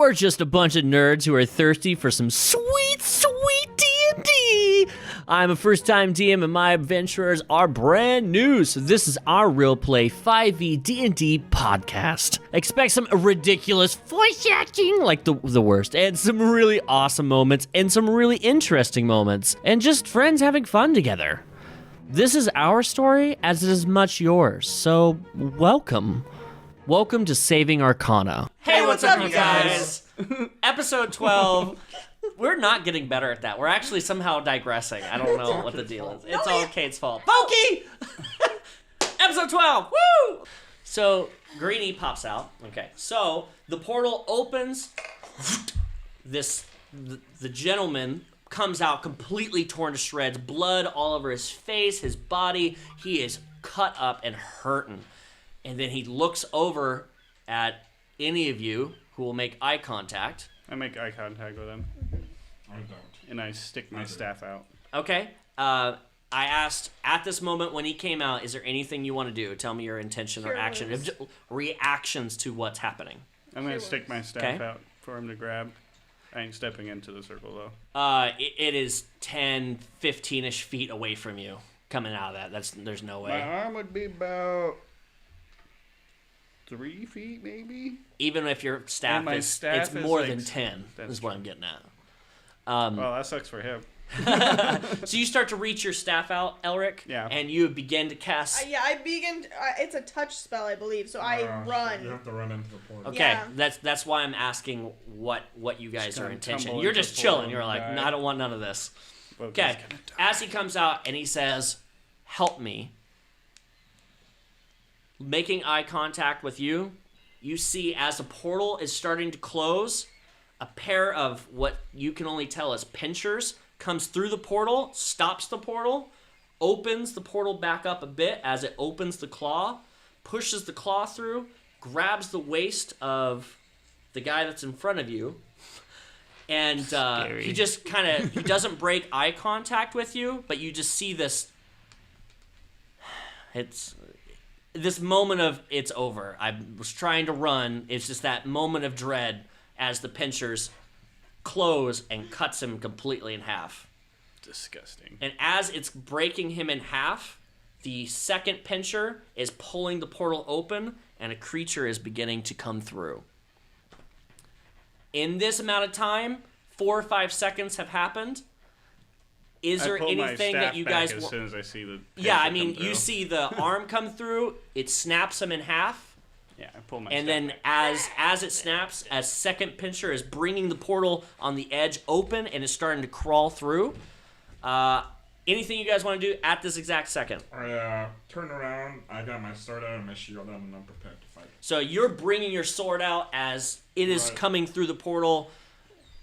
or just a bunch of nerds who are thirsty for some sweet, sweet D&D. I'm a first-time DM, and my adventurers are brand new, so this is our Real Play 5e D&D podcast. Expect some ridiculous voice acting, like the worst, and some really awesome moments, and some really interesting moments, and just friends having fun together. This is our story, as it is much yours, so welcome. Welcome to Saving Arcana. Hey, what's up, you guys? Episode 12. We're not getting better at that. We're actually somehow digressing. I don't know what the deal is. It's all Kate's fault. Voquis! Episode 12. Woo! So, Greenie pops out. Okay. So, the portal opens. The gentleman comes out completely torn to shreds. Blood all over his face, his body. He is cut up and hurting. And then he looks over at any of you who will make eye contact. I make eye contact with him. I don't. And I stick my staff out. Okay. I asked, at this moment when he came out, is there anything you want to do? Tell me your intention or action. Reactions to what's happening. I'm going to stick my staff out for him to grab. I ain't stepping into the circle, though. It is 10, 15-ish feet away from you coming out of that. There's no way. My arm would be about 3 feet, maybe? Even if your staff it's more than 10, is what I'm getting at. Well, that sucks for him. So you start to reach your staff out, Elrick, and you begin to cast... I begin... it's a touch spell, I believe, so I run. You have to run into the portal. Okay, that's why I'm asking what you guys are intention. You're just chilling. You're like, no, I don't want none of this. Okay, as he comes out and he says, help me, making eye contact with you, you see as the portal is starting to close, a pair of what you can only tell as pinchers comes through the portal, stops the portal, opens the portal back up a bit as it opens the claw, pushes the claw through, grabs the waist of the guy that's in front of you, and he just he doesn't break eye contact with you, but you just see this moment of it's over. I was trying to run. It's just that moment of dread as the pinchers close and cuts him completely in half. Disgusting. And as it's breaking him in half, the second pincher is pulling the portal open and a creature is beginning to come through. In this amount of time, 4 or 5 seconds have happened. Is there anything that you guys as soon as I see the you see the arm come through, it snaps him in half. Yeah, I pull my and staff then back. as it snaps, as second pincher is bringing the portal on the edge open and is starting to crawl through. Anything you guys want to do at this exact second? I turn around, I got my sword out and my shield out, and I'm prepared to fight. So you're bringing your sword out as it is coming through the portal.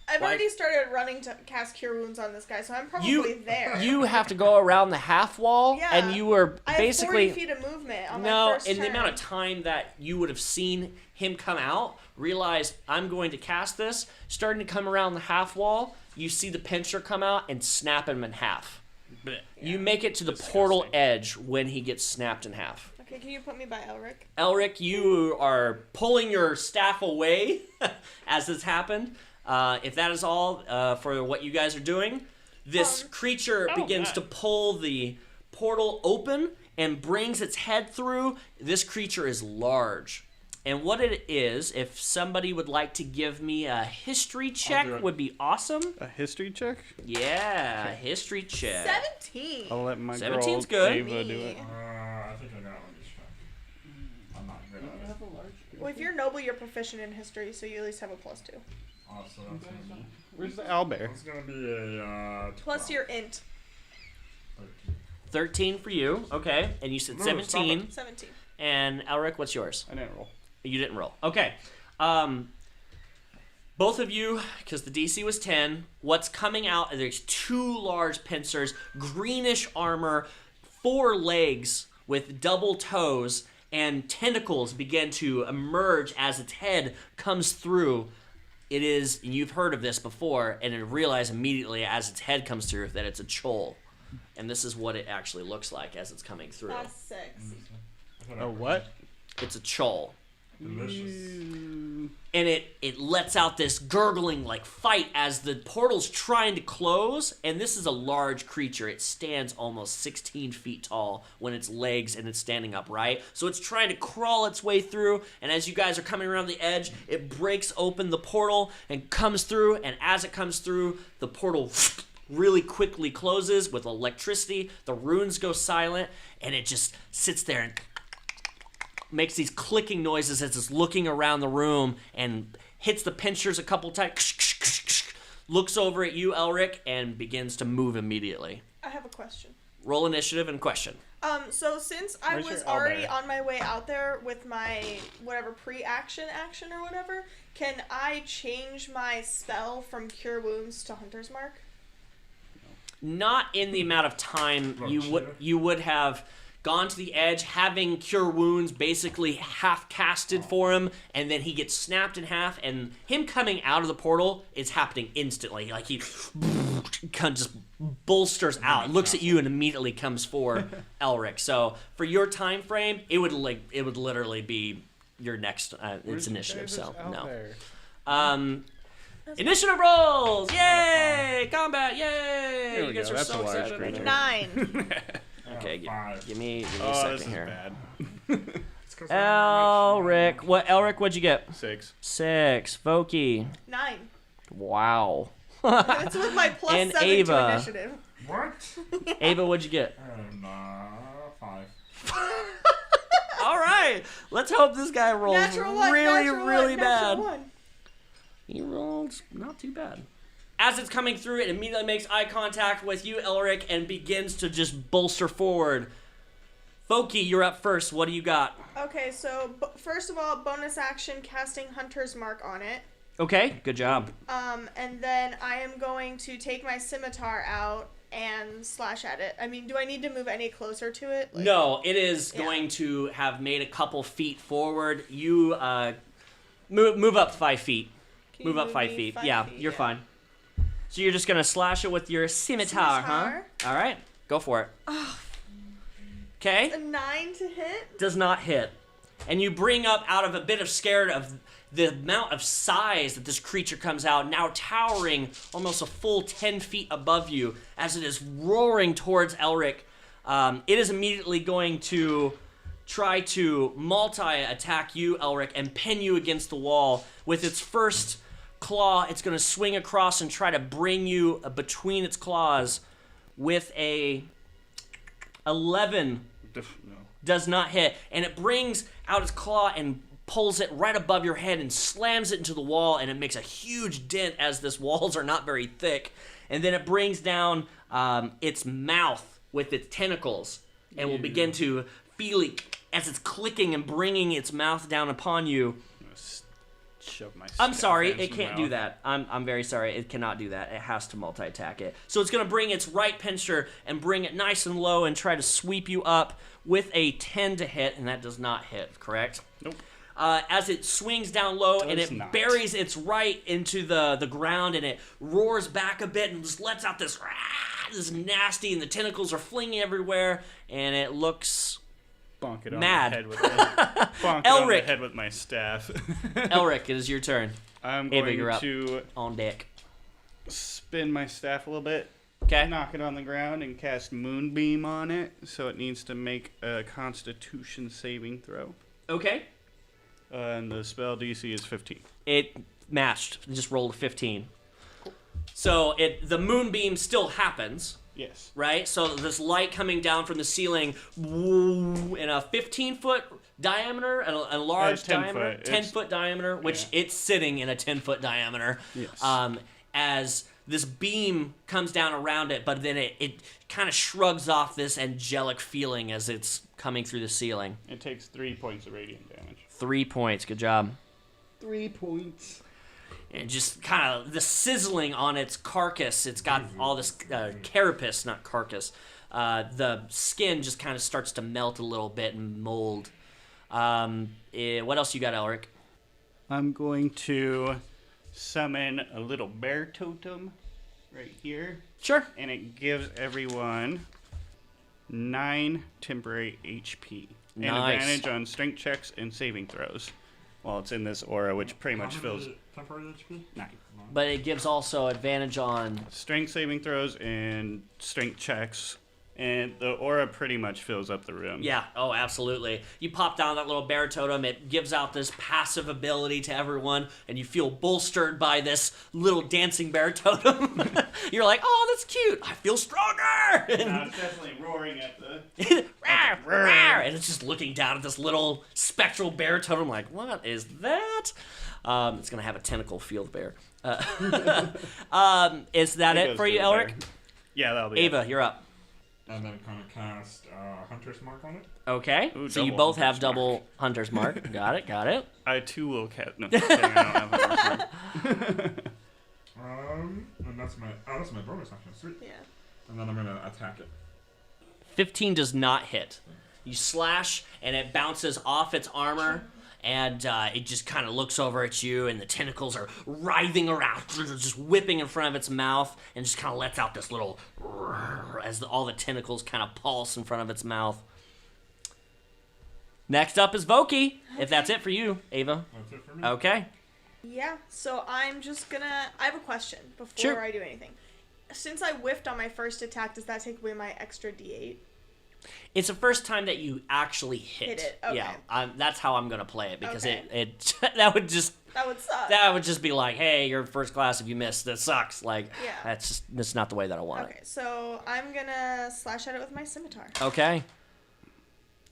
I've already started running to cast Cure Wounds on this guy, so I'm probably there. You have to go around the half wall, and you were basically... I have 40 feet of movement on my first turn. In the amount of time that you would have seen him come out, realized, I'm going to cast this, starting to come around the half wall, you see the pincher come out and snap him in half. Yeah. You make it to the portal edge when he gets snapped in half. Okay, can you put me by Elrick? Elrick, you are pulling your staff away as this happened. If that is all for what you guys are doing, this creature begins to pull the portal open and brings its head through. This creature is large. And what it is, if somebody would like to give me a history check, would be awesome. A history check? Yeah, a history check. 17. I'll let my 17's girl good. Ava do it. I think I got one this check. I'm not good at it. Well, if you're noble, you're proficient in history, so you at least have a +2. Oh, so that's gonna be... Where's the owlbear? It's gonna be a... Plus your int. 13 for you, okay. And you said 17. 17. And Elric, what's yours? I didn't roll. You didn't roll. Okay. Both of you, because the DC was 10, what's coming out, there's 2 large pincers, greenish armor, 4 legs with double toes, and tentacles begin to emerge as its head comes through. It is, you've heard of this before, and you realize immediately as its head comes through that it's a chol. And this is what it actually looks like as it's coming through. That's 6. A what? It's a chol. Delicious. And it lets out this gurgling like fight as the portal's trying to close. And this is a large creature. It stands almost 16 feet tall when its legs and it's standing upright. So it's trying to crawl its way through. And as you guys are coming around the edge, it breaks open the portal and comes through. And as it comes through, the portal really quickly closes with electricity. The runes go silent, and it just sits there and makes these clicking noises as it's looking around the room and hits the pinchers a couple times, looks over at you, Elrick, and begins to move immediately. I have a question. Roll initiative and question. So since I Where's was your already owlbear? on my way out there with my whatever pre-action action or whatever, can I change my spell from Cure Wounds to Hunter's Mark? Not in the amount of time Gotcha. you would have gone to the edge, having Cure Wounds basically half casted for him, and then he gets snapped in half, and him coming out of the portal is happening instantly. Like he just bolsters out, looks at you, and immediately comes for Elrick. So for your time frame, it would literally be your next its initiative. So no. Initiative rolls! Yay! Combat! Yay! There we You guys go. are That's so a large excited. creature. 9. Okay, Five. give me a Oh, second this is here. bad. It's 'cause I don't Elrick, what'd you get? 6. 6. Voquis. 9. Wow. That's with my plus And 7 Ava. to initiative. What? Ava, what'd you get? 5. All right. Let's hope this guy rolls Natural 1. really, natural really 1, bad. Natural 1. He rolled not too bad. As it's coming through, it immediately makes eye contact with you, Elrick, and begins to just bolster forward. Voquis, you're up first. What do you got? Okay, so first of all, bonus action casting Hunter's Mark on it. Okay, good job. And then I am going to take my scimitar out and slash at it. I mean, do I need to move any closer to it? Like, No, it is Yeah. going to have made a couple feet forward. You move up 5 feet. Can you Move up 5 me feet. 5 Yeah, feet? you're fine. So you're just gonna slash it with your scimitar, Scimitar. huh? All right, go for it. Okay, A 9 to hit? does not hit, and you bring up out of a bit of scared of the amount of size that this creature comes out, now towering almost a full 10 feet above you as it is roaring towards Elrick. It is immediately going to try to multi-attack you, Elrick, and pin you against the wall. With its first claw, it's going to swing across and try to bring you between its claws with a 11. No. Does not hit, and it brings out its claw and pulls it right above your head and slams it into the wall, and it makes a huge dent as this walls are not very thick. And then it brings down its mouth with its tentacles and will begin to feel it as it's clicking and bringing its mouth down upon you. Shove my I'm staff sorry, in it its can't do mouth. that. I'm very sorry, it cannot do that. It has to multi-attack it. So it's going to bring its right pincer and bring it nice and low and try to sweep you up with a 10 to hit, and that does not hit, correct? Nope. As it swings down low and Does it not. buries its right into the ground, and it roars back a bit and just lets out this nasty, and the tentacles are flinging everywhere, and it looks... Bonk it on Mad. the head with my, bonk it on the Elrick. head with my staff. Elrick, it is your turn. I'm Ava, going you're up. to On deck. spin my staff a little bit, Okay. knock it on the ground, and cast Moonbeam on it. So it needs to make a Constitution saving throw. Okay. And the spell DC is 15. It matched. It just rolled a 15. So the moonbeam still happens, Yes. right? So this light coming down from the ceiling in a 15-foot diameter, a large 10 diameter, foot. 10-foot diameter, which it's sitting in a 10-foot diameter. Yes. As this beam comes down around it, but then it kind of shrugs off this angelic feeling as it's coming through the ceiling. It takes 3 points of radiant damage. 3 points. Good job. 3 points. And just kind of the sizzling on its carcass. It's got all this carapace, not carcass. The skin just kind of starts to melt a little bit and mold. What else you got, Elric? I'm going to summon a little bear totem right here. Sure. And it gives everyone 9 temporary HP. And Nice. advantage on strength checks and saving throws. while it's in this aura, which pretty much How fills many temporary HP? 9. But it gives also advantage on. Strength saving throws and strength checks. And the aura pretty much fills up the room. Yeah, oh, absolutely. You pop down that little bear totem, it gives out this passive ability to everyone, and you feel bolstered by this little dancing bear totem. You're like, oh, that's cute. I feel stronger. Now it's definitely roaring at the... Rawr, rawr, and it's just looking down at this little spectral bear totem like, what is that? It's going to have a tentacle field bear. Is that it for you, Elrick? Yeah, that'll be Ava, it. you're up. And then kind of cast Hunter's Mark on it. Okay, Ooh, so you double both have Hunter's double Mark. Hunter's Mark. Got it, got it. I too will cast... No, just kidding, I don't have Hunter's Mark. And that's my bonus action. Sweet. Yeah. And then I'm gonna attack it. 15 does not hit. You slash, and it bounces off its armor, and it just kind of looks over at you, and the tentacles are writhing around, just whipping in front of its mouth, and just kind of lets out this little as all the tentacles kind of pulse in front of its mouth. Next up is Voquis, if that's it for you, Ava. That's it for me. Okay. Yeah, so I'm just gonna... I have a question before Sure. I do anything. Since I whiffed on my first attack, does that take away my extra D8? It's the first time that you actually hit. Hit it, okay. Yeah, that's how I'm gonna play it because Okay. it that would just That would suck. be like, hey, you're first class if you miss. That sucks. Like, Yeah. that's not the way that I want Okay, so I'm gonna slash at it with my scimitar. it. Okay.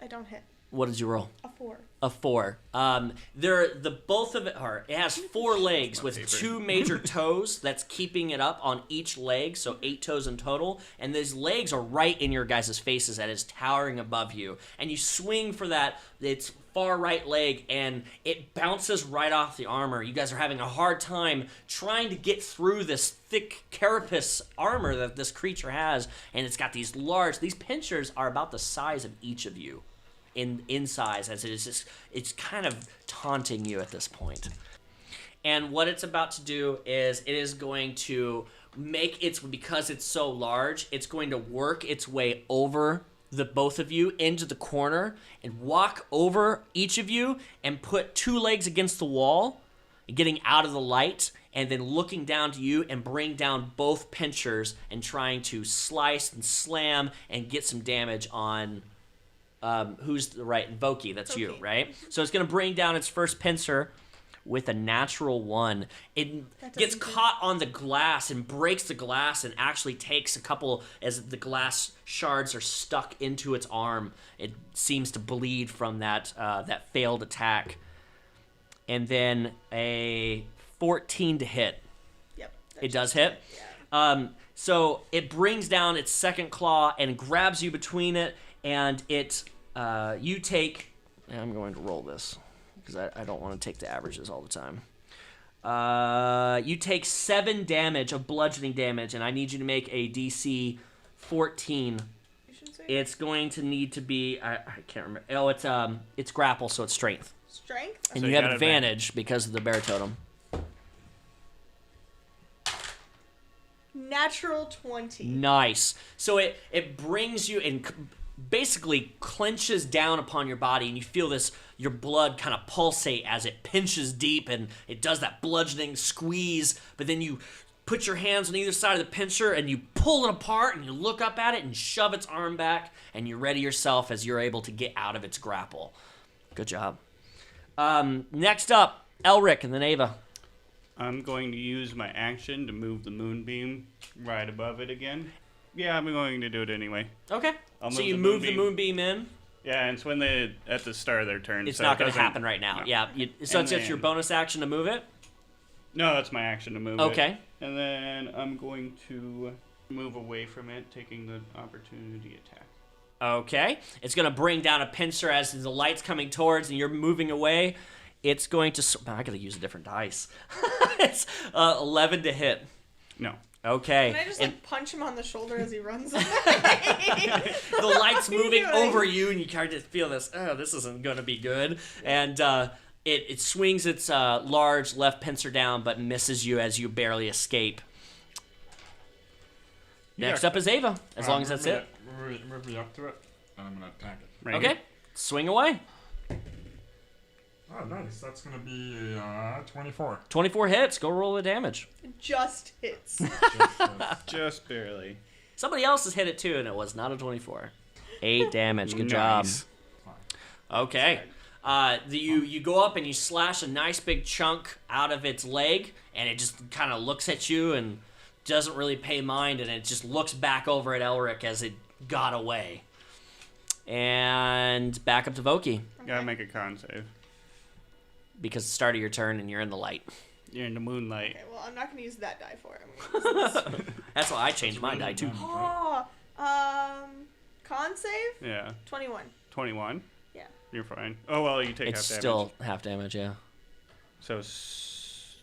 I don't hit. What did you roll? A 4. A 4. Both of it are. It has 4 legs with paper. 2 major toes that's keeping it up on each leg, so 8 toes in total. And these legs are right in your guys' faces that is towering above you. And you swing for that. It's far right leg, and it bounces right off the armor. You guys are having a hard time trying to get through this thick carapace armor that this creature has, and it's got these pincers are about the size of each of you in size, as it is just, it's kind of taunting you at this point. And what it's about to do is it is going to because it's so large, it's going to work its way over the both of you into the corner and walk over each of you and put 2 legs against the wall, getting out of the light, and then looking down to you and bring down both pinchers and trying to slice and slam and get some damage on who's the right? Voquis, that's you, Voquis. right? So it's going to bring down its first pincer with a natural 1. It That gets doesn't do- caught on the glass and breaks the glass and actually takes a couple as the glass shards are stuck into its arm. It seems to bleed from that failed attack. And then a 14 to hit. Yep. It does hit. Yeah. So it brings down its second claw and grabs you between it, and you take. I'm going to roll this because I don't want to take the averages all the time. You take 7 damage of bludgeoning damage, and I need you to make a DC 14. You should say It's going to need to be. I can't remember. Oh, it's grapple, so it's strength, strength. and So you you have got advantage because of the bear totem. Natural 20. Nice. So it brings you and basically clenches down upon your body, and you feel your blood kind of pulsate as it pinches deep, and it does that bludgeoning squeeze. But then you put your hands on either side of the pincher, and you pull it apart, and you look up at it and shove its arm back, and you ready yourself as you're able to get out of its grapple. Good job. Next up, Elrick and then Ava. I'm going to use my action to move the moonbeam right above it again. Yeah, I'm going to do it anyway. Okay. I'll So move you the move the moonbeam. moonbeam in. Yeah, and it's when at the start of their turn. It's so not it going to doesn't- happen right now. no. Yeah. So And it's your then- bonus action to move it. No, that's my action to move it. Okay. And then I'm going to move away from it, taking the opportunity attack. Okay. It's going to bring down a pincer as the light's coming towards and you're moving away. It's going to... I got to use a different dice. It's 11 to hit. No. Okay. Can I just And punch him on the shoulder as he runs away? the light's What are you moving doing? over you and you kind of feel this, oh, this isn't going to be good. And it swings its large left pincer down but misses you as you barely escape. Next up is Ava, as long as that's it. Move me up to it, and I'm gonna attack it. Right Okay. here. Swing away. Oh, nice. That's gonna be 24. 24 hits. Go roll the damage. Just hits. Just barely. Somebody else has hit it too, and it was not a 24. 8 damage. Good job. Nice. Okay. You go up and you slash a nice big chunk out of its leg, and it just kind of looks at you and doesn't really pay mind, and it just looks back over at Elrick as it got away. And back up to Voquis, Gotta make a con save. because it's the start of your turn and you're in the light. You're in the moonlight. Okay, well, I'm not gonna use that die for it. I'm gonna use this. That's why I changed my die too. Oh, con save? Yeah. 21. 21. Yeah. You're fine. Oh well, you take It's half damage. still half damage, yeah. So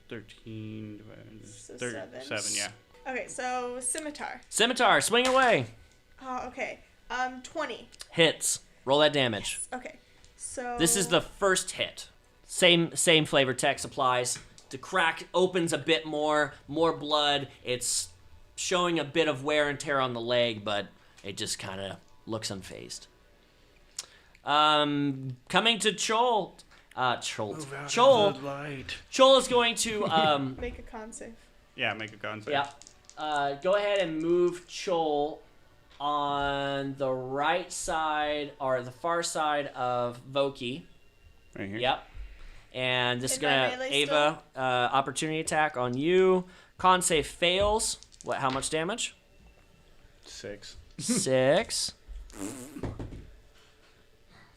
13 divided So 7, yeah. Okay, so scimitar. Scimitar, swing away. Oh, okay. 20. Hits. Roll that damage. Okay. So This is the first hit. Same flavor text applies. The crack opens a bit more blood. It's showing a bit of wear and tear on the leg, but it just kind of looks unfazed. Coming to Chol. Chol. Light. Chol is going to make a con save. Yeah, make a con save. yeah. Go ahead and move Chol on the right side or the far side of Voquis. Right here. Yep. And this is Is my gonna melee Ava opportunity attack on you. Con save fails. What? How much damage? 6. 6. It's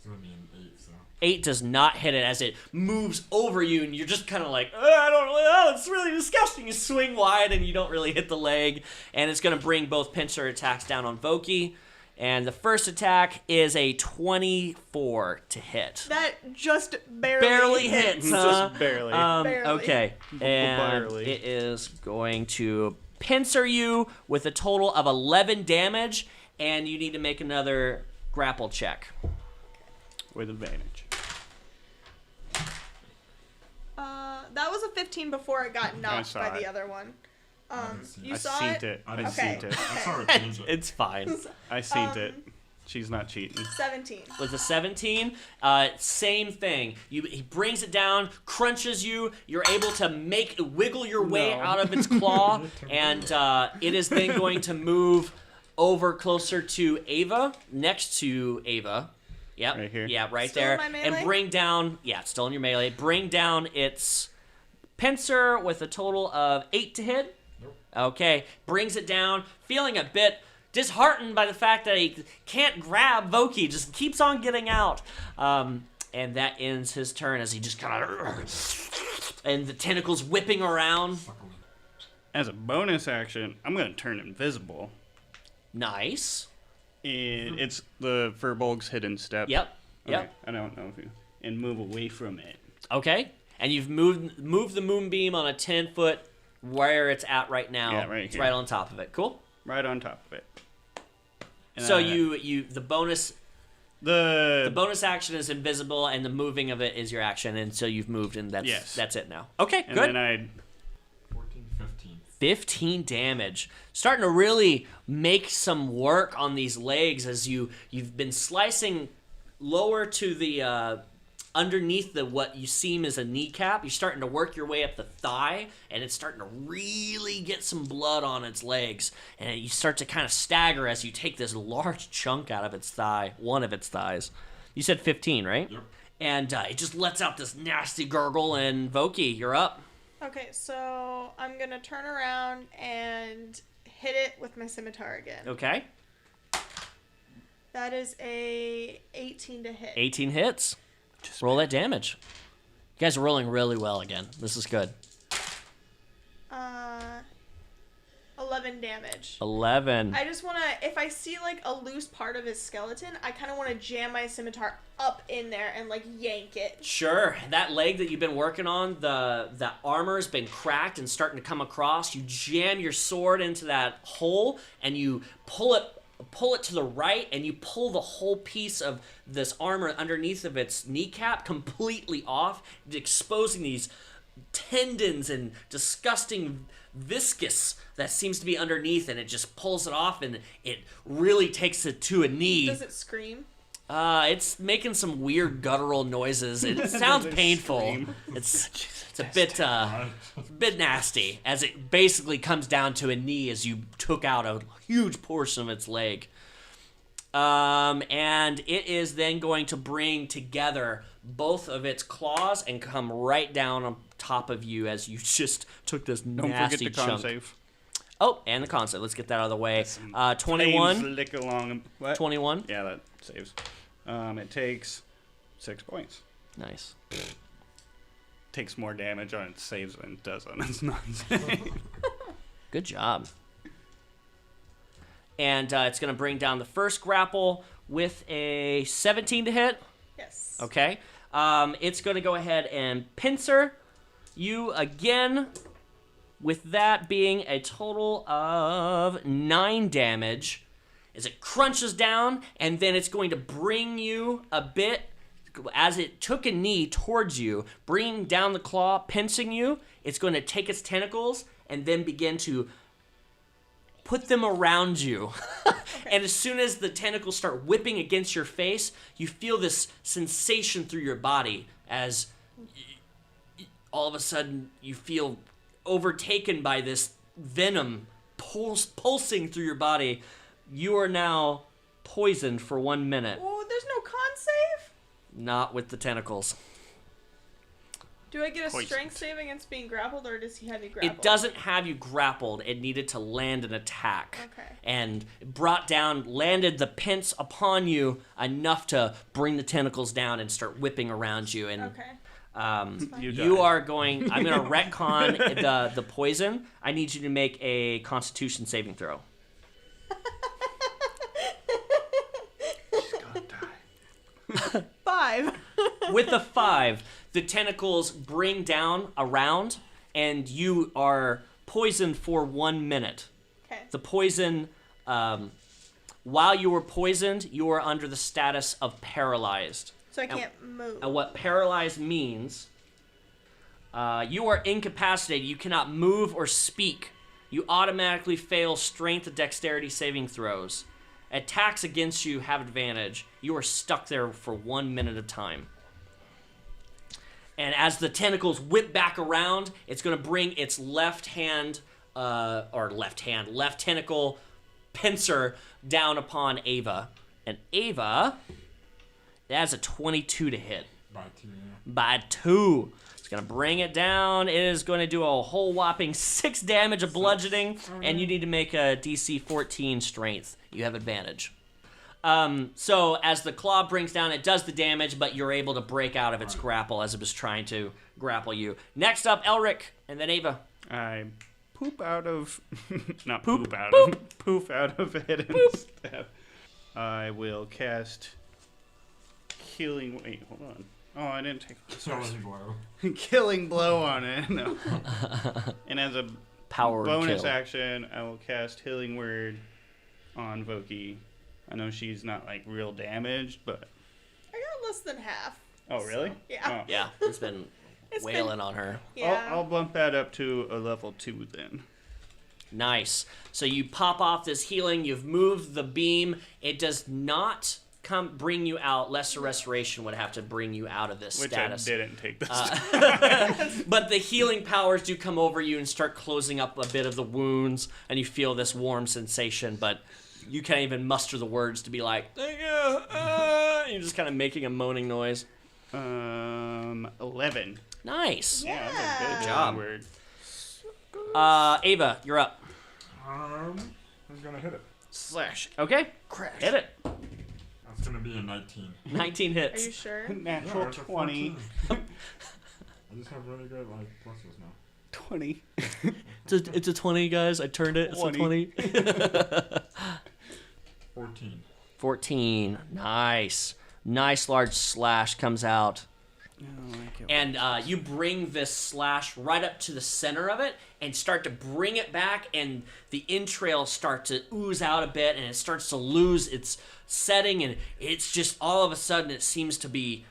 gonna be an 8, so. 8 does not hit it as it moves over you, and you're just kind of like, I don't know, oh, it's really disgusting. You swing wide, and you don't really hit the leg, and it's gonna bring both pincer attacks down on Voquis. And the first attack is a 24 to hit. That just barely hits, huh? Just barely. Barely. Okay, and Barely. it is going to pincer you with a total of 11 damage, and you need to make another grapple check. With advantage. That was a 15 before it got knocked saw by the it. other one. You I saw seen it? it. I Okay. seen it. I saw it change it. It's fine. I seen it. She's not cheating. 17. With a 17, same thing. He brings it down, crunches you. You're able to wiggle your way No. out of its claw, and it is then going to move over closer to Ava, next to Ava. Yep. Right here? Yeah, right Still there. in my melee? And bring down. Yeah, it's still in your melee. Bring down its pincer with a total of 8 to hit. Nope. Okay, brings it down, feeling a bit disheartened by the fact that he can't grab Voquis, just keeps on getting out. And that ends his turn as he just kind of... And the tentacles whipping around. As a bonus action, I'm going to turn invisible. Nice. And it's the Firbolg's hidden step. Yep. Yep. Okay, I don't know if you... And move away from it. Okay. And you've moved the moonbeam on a 10-foot where it's at right now. Yeah, right It's here. right on top of it. Cool. Right on top of it. And So the bonus The bonus action is invisible, and the moving of it is your action, and so you've moved, and that's it now. Okay, and good. then I 14, 15. 15 damage. Starting to really make some work on these legs as you've been slicing lower to the underneath what you seem is a kneecap. You're starting to work your way up the thigh, and it's starting to really get some blood on its legs. And you start to kind of stagger as you take this large chunk out of its thigh, one of its thighs. You said 15, right? Yep. And it just lets out this nasty gurgle, and Voquis, you're up. Okay, so I'm gonna turn around and hit it with my scimitar again. Okay. That is a 18 to hit. 18 hits. Just roll that damage. You guys are rolling really well again. This is good. 11 damage. 11. I just want to, if I see like a loose part of his skeleton, I kind of want to jam my scimitar up in there and like yank it. Sure. That leg that you've been working on, the armor's been cracked and starting to come across. You jam your sword into that hole and you pull it to the right, and you pull the whole piece of this armor underneath of its kneecap completely off, exposing these tendons and disgusting viscous that seems to be underneath, and it just pulls it off, and it really takes it to a knee. Does it scream? It's making some weird guttural noises. It sounds painful. Scream. It's a bit nasty, as it basically comes down to a knee as you took out a huge portion of its leg. And it is then going to bring together both of its claws and come right down on top of you as you just took this Don't nasty forget the con chunk. save. Oh, and the concept. Let's get that out of the way. Flames 21. lick along. What? 21. Yeah, that saves. It takes 6 points. Nice. Takes more damage on its saves than it does on its non-save. Good job. And it's going to bring down the first grapple with a 17 to hit. Yes. Okay. It's going to go ahead and pincer you again, with that being a total of 9 damage. As it crunches down, and then it's going to bring you a bit, as it took a knee towards you, bringing down the claw, pincing you. It's going to take its tentacles and then begin to put them around you. And as soon as the tentacles start whipping against your face, you feel this sensation through your body as all of a sudden you feel overtaken by this venom pulsing through your body. You are now poisoned for 1 minute. Oh, there's no con save? Not with the tentacles. Do I get a Poisoned. strength save against being grappled, or does he have you grappled? It doesn't have you grappled. It needed to land an attack. Okay. And landed the pinch upon you enough to bring the tentacles down and start whipping around you. And Okay. You you died. are going, I'm going to retcon the poison. I need you to make a Constitution saving throw. She's gonna die. 5. With the 5, the tentacles bring down around, and you are poisoned for 1 minute. Okay. The poison, while you were poisoned, you are under the status of paralyzed. So I can't move. And what paralyzed means, you are incapacitated. You cannot move or speak. You automatically fail strength and dexterity saving throws. Attacks against you have advantage. You are stuck there for 1 minute of time. And as the tentacles whip back around, it's going to bring its left tentacle pincer down upon Ava. And Ava, that has a 22 to hit. By 2, yeah. By 2. It's going to bring it down. It is going to do a whole whopping 6 damage of bludgeoning, and you need to make a DC 14 strength. You have advantage. So as the claw brings down, it does the damage, but you're able to break out of its grapple as it was trying to grapple you. Next up, Elrick, and then Ava. I poof out of it and step. I will cast healing. Wait, hold on. Oh, I didn't take Killing blow. killing blow on it. No. And as a Power bonus kill. action, I will cast healing word on Voquis. I know she's not like real damaged, but I got less than half. oh really? So, yeah. Oh. Yeah, it's been It's wailing on her. Yeah. I'll bump that up to a level 2 then. Nice. So you pop off this healing. You've moved the beam. It does not bring you out. Lesser restoration would have to bring you out of this Which status. I didn't take this time. But the healing powers do come over you and start closing up a bit of the wounds, and you feel this warm sensation, but you can't even muster the words to be like, you're just kind of making a moaning noise. 11. Nice. Yeah. That's a good job. word. Ava, you're up. Who's gonna hit it? Slash. Okay. Hit it. That's gonna be a 19. 19 Are hits. you sure? Natural it's a 20. 14. I just have really good like pluses now. 20. It's a 20, guys. I turned it. It's 20. a 20. 14. 14. Nice. Nice large slash comes out. Oh, And you bring this slash right up to the center of it and start to bring it back, and the entrails start to ooze out a bit, and it starts to lose its setting, and it's just all of a sudden it seems to be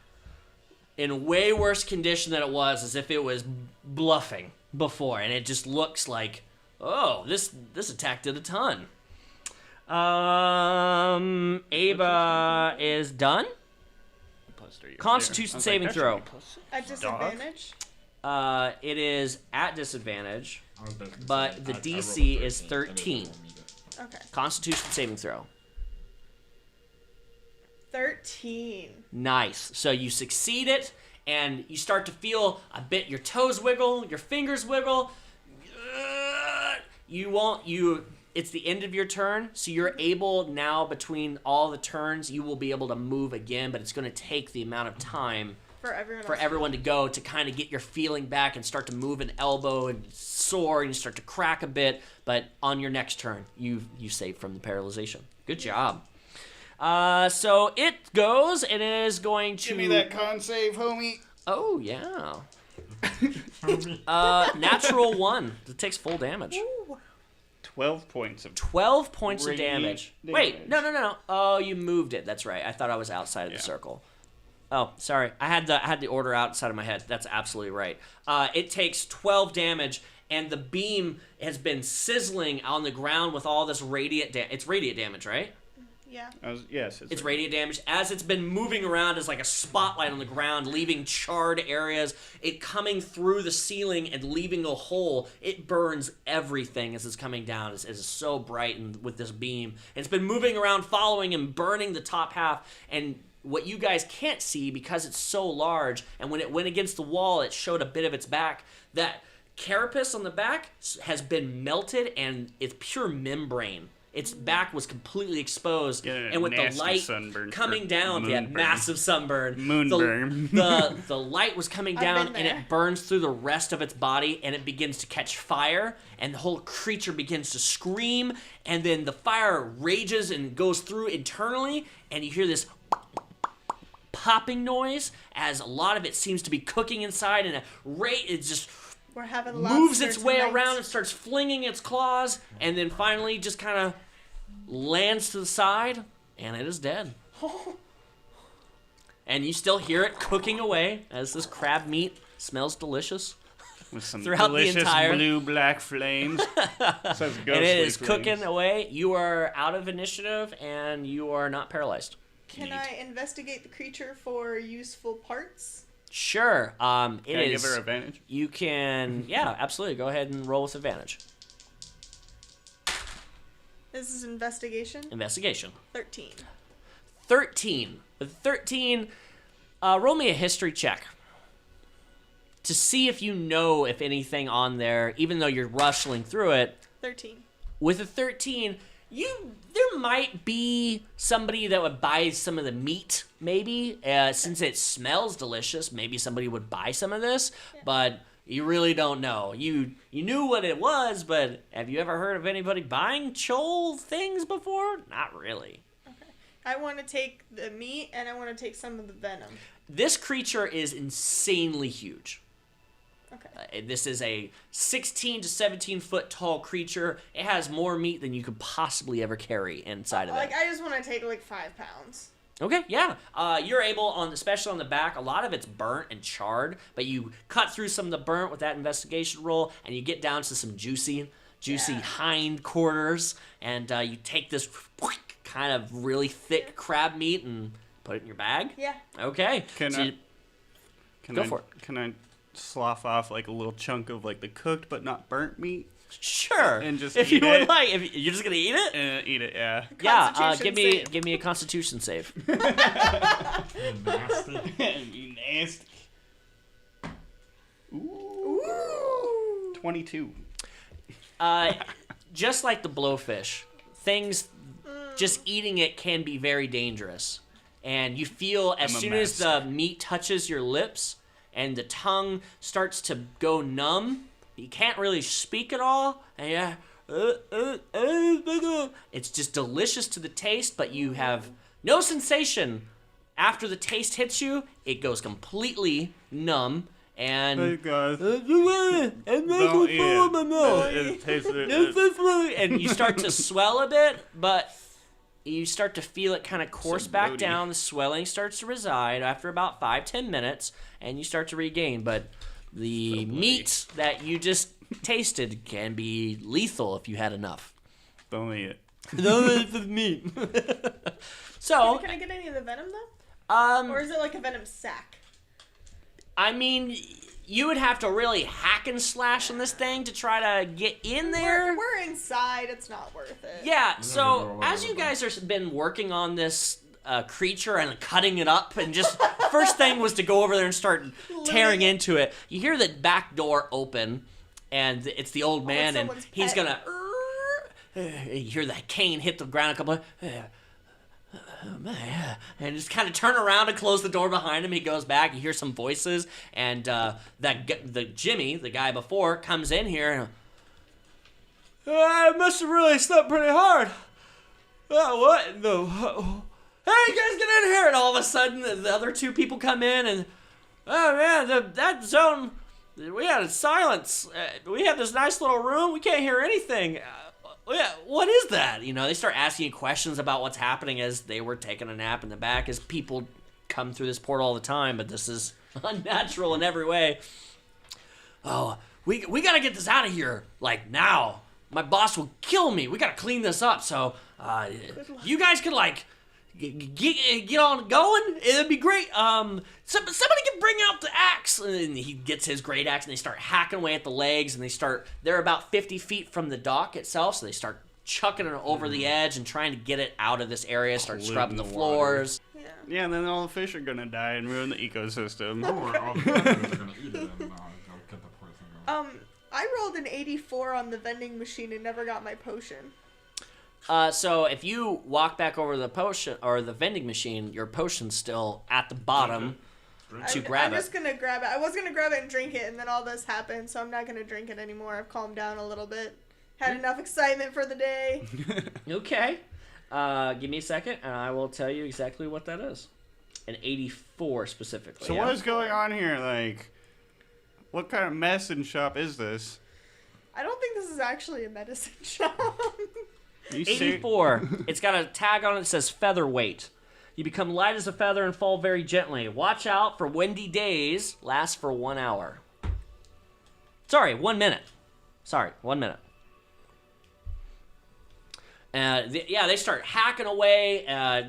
in way worse condition than it was, as if it was bluffing before, and it just looks like, oh, this attack did a ton. Ava is done. Constitution saving throw. At disadvantage. It is at disadvantage, I was basically but saying, the I rolled DC a is 13. Okay. Constitution saving throw. 13. Nice. So you succeed it, and you start to feel a bit your toes wiggle, your fingers wiggle. It's the end of your turn, so you're able now, between all the turns, you will be able to move again, but it's going to take the amount of time For everyone for else. everyone to go to kind of get your feeling back and start to move an elbow and soar and you start to crack a bit. But on your next turn, you save from the paralyzation. Good job. So it goes. It is going to. Give me that con save, homie. Oh yeah. Natural 1. It takes full damage. Ooh. 12 points of 12 points of radiant damage. damage. Wait, no. Oh, you moved it. That's right. I thought I was outside of the circle. Oh, sorry. I had the order outside of my head. That's absolutely right. It takes 12 damage, and the beam has been sizzling on the ground with all this radiant damage. It's radiant damage, right? Yeah. Yes, It's radiant damage. As it's been moving around as like a spotlight on the ground, leaving charred areas, it coming through the ceiling and leaving a hole. It burns everything as it's coming down. It's so bright and with this beam. It's been moving around, following and burning the top half. And what you guys can't see, because it's so large, and when it went against the wall, it showed a bit of its back, that carapace on the back has been melted and it's pure membrane. Its back was completely exposed, and with the light sunburn, coming down, massive sunburn, moonburn. the light was coming down, and it burns through the rest of its body, and it begins to catch fire, and the whole creature begins to scream, and then the fire rages and goes through internally, and you hear this popping noise as a lot of it seems to be cooking inside, and it just We're having moves lobster its way tonight. around and starts flinging its claws, and then finally just kind of lands to the side, and it is dead. And you still hear it cooking away as this crab meat smells delicious. With some throughout the delicious entire- blue-black flames. Says And ghostly it is flames. cooking away. You are out of initiative, and you are not paralyzed. Can I investigate the creature for useful parts? Sure. Can It I is. give her advantage? You can, yeah, absolutely. Go ahead and roll with advantage. This is investigation. Investigation. 13. 13. With 13, roll me a history check to see if you know if anything on there, even though you're rustling through it. 13. With a 13, there might be somebody that would buy some of the meat, maybe. Since it smells delicious, maybe somebody would buy some of this, but you really don't know. You knew what it was, but have you ever heard of anybody buying Chol things before? Not really. Okay. I want to take the meat and I want to take some of the venom. This creature is insanely huge. Okay. This is a 16 to 17 foot tall creature. It has more meat than you could possibly ever carry inside of it. Like, I just want to take like 5 pounds. Okay, yeah. You're able, especially on the back, a lot of it's burnt and charred, but you cut through some of the burnt with that investigation roll, and you get down to some juicy hind quarters, and you take this kind of really thick crab meat and put it in your bag. Yeah. Okay. Can so I for it. Can I slough off like a little chunk of like the cooked but not burnt meat? Sure. And just if eat you would it? like, if you're just gonna eat it. Eat it, yeah. Yeah. Constitution save. Give me a Constitution save. Nasty. You nasty. Ooh. 22. Just like the blowfish, things just eating it can be very dangerous. And you feel as I'm a soon as the meat touches your lips and the tongue starts to go numb, you can't really speak at all. And it's just delicious to the taste, but you have no sensation. After the taste hits you, it goes completely numb. And Hey guys, and don't eat it. It tastes and you start to swell a bit, but you start to feel it kind of course back bloaty. down. The swelling starts to reside after about 5-10 minutes, and you start to regain. But the meat that you just tasted can be lethal if you had enough. If only No, it's me. So, Can I get any of the venom though? Or is it like a venom sack? I mean, you would have to really hack and slash on this thing to try to get in there. We're inside. It's not worth it. Yeah, so as you guys have been working on this creature and cutting it up, and just first thing was to go over there and start tearing into it. You hear the back door open, and it's the old man, and he's gonna. You hear that cane hit the ground a couple of. And just kind of turn around and close the door behind him. He goes back. You hear some voices, and the Jimmy, the guy before, comes in here. And, I must have really slept pretty hard. What? No. Hey, you guys get in here! And all of a sudden, the other two people come in, and oh man, that zone. We had silence. We have this nice little room. We can't hear anything. Yeah, what is that? You know, they start asking you questions about what's happening as they were taking a nap in the back, as people come through this portal all the time, but this is unnatural in every way. Oh, we gotta get this out of here, like, now. My boss will kill me. We gotta clean this up, so, you guys could, like, get on going. It'd be great. Somebody can bring out the axe. And he gets his great axe, and they start hacking away at the legs, and they're about 50 feet from the dock itself, so they start chucking it over the edge and trying to get it out of this area, start scrubbing the floors. Yeah, and then all the fish are gonna die and ruin the ecosystem. All the fish are gonna eat it and they'll get the poison going. I rolled an 84 on the vending machine and never got my potion. So if you walk back over the potion or the vending machine, your potion's still at the bottom to grab it. I'm just gonna grab it. I was gonna grab it and drink it, and then all this happened, so I'm not gonna drink it anymore. I've calmed down a little bit. Had enough excitement for the day. Okay. Give me a second, and I will tell you exactly what that is. An 84 specifically. So what is going on here? Like, what kind of medicine shop is this? I don't think this is actually a medicine shop. 84. It's got a tag on it that says featherweight. You become light as a feather and fall very gently. Watch out for windy days. Last for 1 hour. Sorry, 1 minute. Sorry, 1 minute. They start hacking away,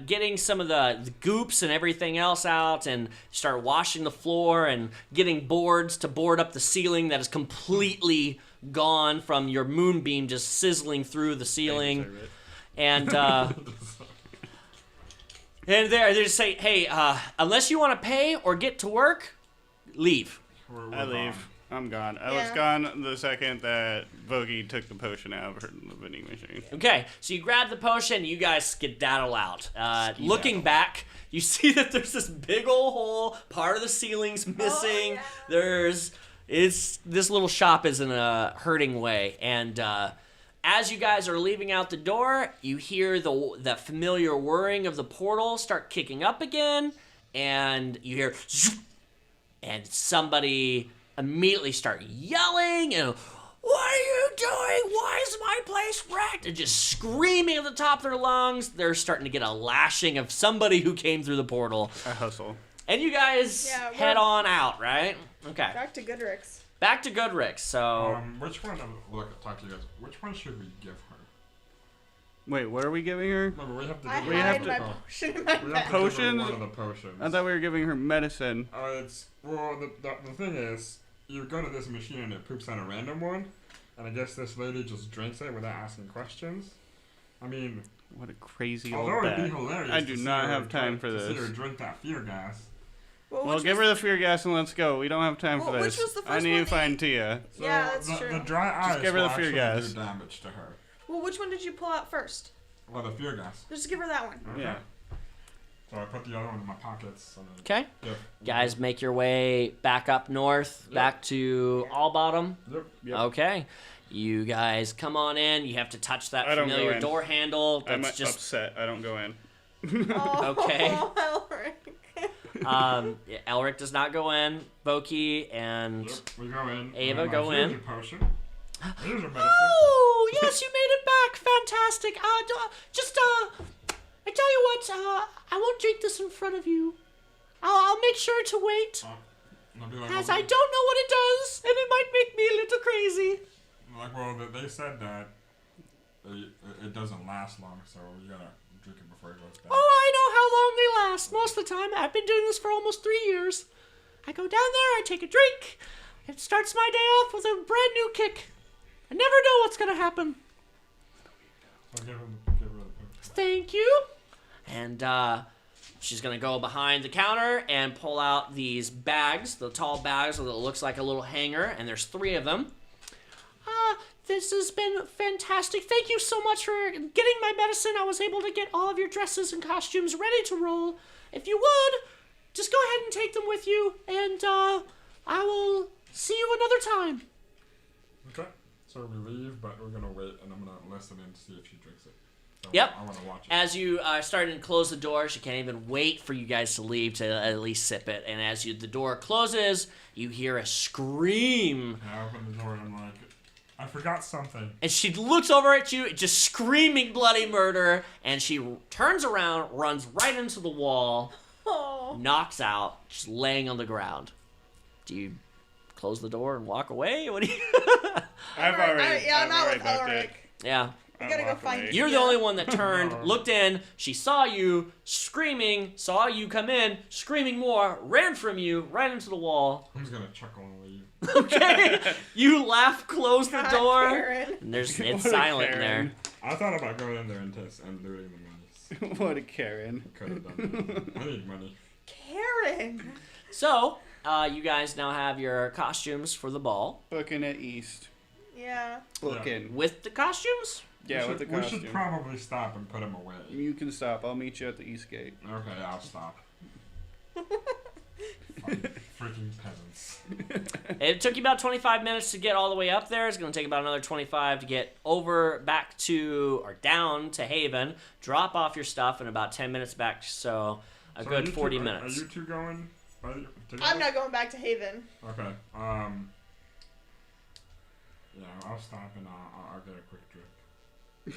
getting some of the goops and everything else out, and start washing the floor and getting boards to board up the ceiling that is completely gone from your moonbeam just sizzling through the ceiling. And they just say, hey, unless you want to pay or get to work, leave. I leave. I'm gone. I was gone the second that Voquis took the potion out of the vending machine. Okay, so you grab the potion, you guys skedaddle out. Looking back, you see that there's this big old hole, part of the ceiling's missing. This little shop is in a hurting way, and as you guys are leaving out the door, you hear the familiar whirring of the portal start kicking up again, and you hear zoop, and somebody immediately start yelling and, what are you doing? Why is my place wrecked? And just screaming at the top of their lungs. They're starting to get a lashing of somebody who came through the portal. I hustle. And you guys head on out, right? Okay. Back to Goodrick's. Back to Goodrick. So Which one? Talk to you guys. Which one should we give her? Wait, what are we giving her? Remember, we have to. I We have hide to- my potion in my We have bag. to Potions? give her one of the potions. I thought we were giving her medicine. The thing is, you go to this machine and it poops out a random one, and I guess this lady just drinks it without asking questions. I mean, What a crazy old although it'd be bag. hilarious. I do to see not her have time drink- for to see this. her drink that fear gas. Well, give her the fear gas and let's go. We don't have time for Well, this. which was the I first need one to that find Tia. So Yeah, that's the, true. The dry ice give her the will fear actually gas. do damage to her. Well, which one did you pull out first? Well, the fear gas. Just give her that one. Okay. Yeah. So I put the other one in my pockets. And then okay, Yep. guys, make your way back up north, back to Allbottom. Yep. Okay, you guys come on in. You have to touch that I don't go familiar in. door handle. I'm That's just upset. I don't go in. Oh, Okay. Elrick. Elrick does not go in. Voquis and Yep. We go in. Ava and go here's in. your potion. Here's your medicine. Oh, yes, you made it back. Fantastic. I tell you what, I won't drink this in front of you. I'll make sure to wait, And I'll be like, as well, I don't know what it does, and it might make me a little crazy. Like, well, they said that it doesn't last long, so you gotta drink it before it goes bad. Oh, I know how long they last. Most of the time, I've been doing this for almost 3 years. I go down there, I take a drink. It starts my day off with a brand new kick. I never know what's gonna happen. So give her the potion. Thank you. And she's gonna go behind the counter and pull out these bags, the tall bags that looks like a little hanger, and there's 3 of them. This has been fantastic. Thank you so much for getting my medicine. I was able to get all of your dresses and costumes ready to roll. If you would, just go ahead and take them with you, and I will see you another time. Okay. So we leave, but we're gonna wait, and I'm gonna listen in to see if she drinks it. So Yep. I wanna watch it. As you start to close the door, she can't even wait for you guys to leave to at least sip it. And as the door closes, you hear a scream. And I open the door and I'm like, I forgot something. And she looks over at you, just screaming bloody murder. And she turns around, runs right into the wall, Oh. knocks out, just laying on the ground. Do you close the door and walk away? What do you? I'm I'm not already with booked Elrick. it. Yeah. We gotta go walk find away. You're the Yeah. only one that turned, looked in, she saw you screaming, saw you come in, screaming more, ran from you, right into the wall. I'm just gonna chuckle and leave. Okay. You laugh, close the God, door, Karen. and it's What a silent in there. Karen. I thought about going in there and looting the monies. What a Karen. Could have done that. I need money. Karen. So, you guys now have your costumes for the ball. Booking at East. Yeah. Booking. With the costumes? Yeah, with the We costume. should probably stop and put him away. You can stop. I'll meet you at the East Gate. Okay, I'll stop. Freaking peasants. It took you about 25 minutes to get all the way up there. It's going to take about another 25 to get over back to, or down to Haven, drop off your stuff, and about 10 minutes back, so a So good are you 40 two, minutes. Are you two going? Together? I'm not going back to Haven. Okay. Yeah, I'll stop and I'll get a quick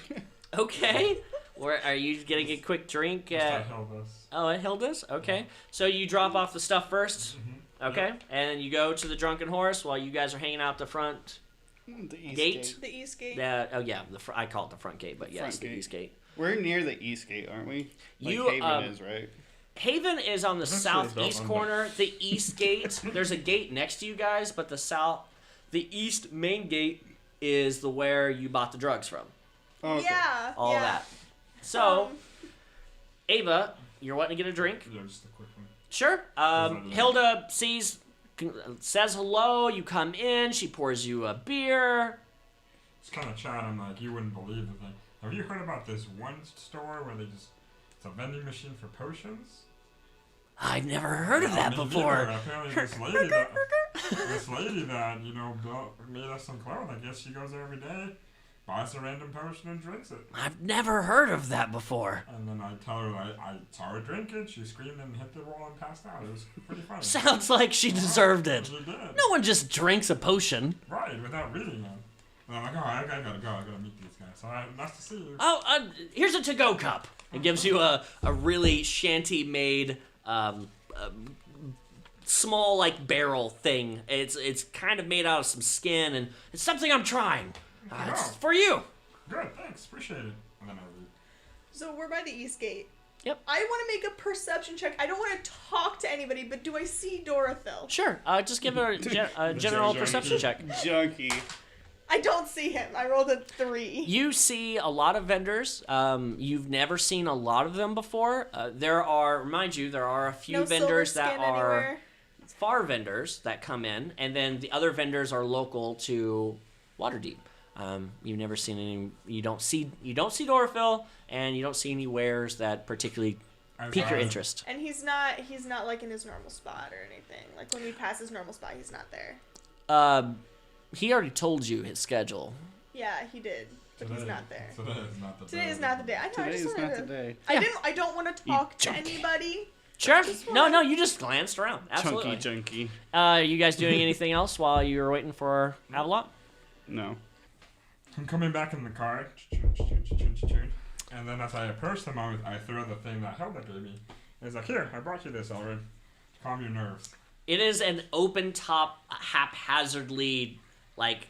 drink. Okay. Or are you getting a quick drink? Just at Hilda's. Oh, at Hilda's? Okay. So you drop off the stuff first? Okay. Yep. And you go to the Drunken Horse while you guys are hanging out the front The East Gate? The East Gate. Oh, yeah. I call it the front gate, but yes, Front the gate. East Gate. We're near the East Gate, aren't we? Like You, Haven is, right? Haven is on the Eventually southeast they'll corner. The East Gate, there's a gate next to you guys, but the East main gate is the where you bought the drugs from. Oh, okay. Yeah. All yeah. that. So, Um, Ava, you're wanting to get a drink? Yeah, just a quick one. Sure. that Hilda says hello. You come in. She pours you a beer. It's kind of chat. I'm like, you wouldn't believe the thing. Have you heard about this one store where it's a vending machine for potions? I've never heard of that Me before. neither. Apparently, this lady that made us some clothes. I guess she goes there every day, buys a random potion and drinks it. I've never heard of that before. And then I tell her I saw her drink it. She screamed and hit the wall and passed out. It was pretty funny. Sounds like she deserved it. She did. No one just drinks a potion. Right, without reading it. And I'm like, oh, I gotta go. I gotta meet these guys. So nice to see you. Oh, here's a to-go cup. It gives you a really shanty-made, small like barrel thing. It's kind of made out of some skin, and it's something I'm trying. It's for you. Good, thanks. Appreciate it. And then I leave. So we're by the East Gate. Yep. I want to make a perception check. I don't want to talk to anybody, but do I see Dorothil? Sure. Just give her a general Junkie. perception check. Junkie. I don't see him. I rolled a 3. You see a lot of vendors. You've never seen a lot of them before. There are a few No vendors silver that skin are anywhere. far vendors that come in, and then the other vendors are local to Waterdeep. You've never seen any. You don't see Dorfil, and you don't see any wares that particularly pique your interest. And he's not like in his normal spot or anything. Like when we pass his normal spot, he's not there. He already told you his schedule. Yeah, he did, but he's not there. Today is not the day. Today is not the day. I know. I Today just is wanted not to. the day. I don't want to talk to junkie. anybody. Sure. Just No, wanna- you just glanced around. Absolutely. Junkie. You guys doing anything else while you were waiting for Avalon? No. I'm coming back in the car. And then as I approach the moment, I throw the thing that Hilda gave me. And it's like, here, I brought you this, Elrick. Calm your nerves. It is an open top, haphazardly, like,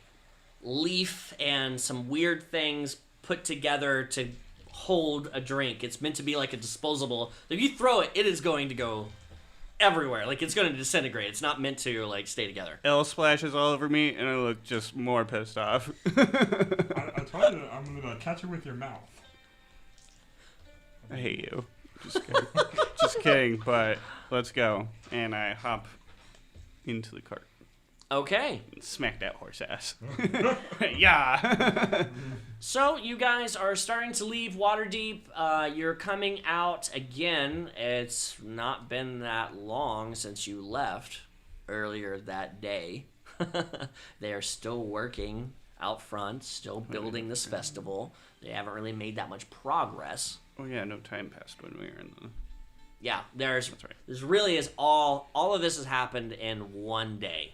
leaf and some weird things put together to hold a drink. It's meant to be like a disposable. If you throw it, it is going to go everywhere. Like, it's going to disintegrate. It's not meant to, like, stay together. L splashes all over me, and I look just more pissed off. I told you I'm gonna catch it with your mouth. I hate you. Just kidding. Just kidding, but let's go. And I hop into the cart. Okay. And smack that horse ass. Yeah. So you guys are starting to leave Waterdeep. You're coming out again. It's not been that long since you left earlier that day. They are still working out front, still building this festival. They haven't really made that much progress. Oh yeah, no time passed when we were in the... Yeah, there's That's right. there's really is all of this has happened in one day.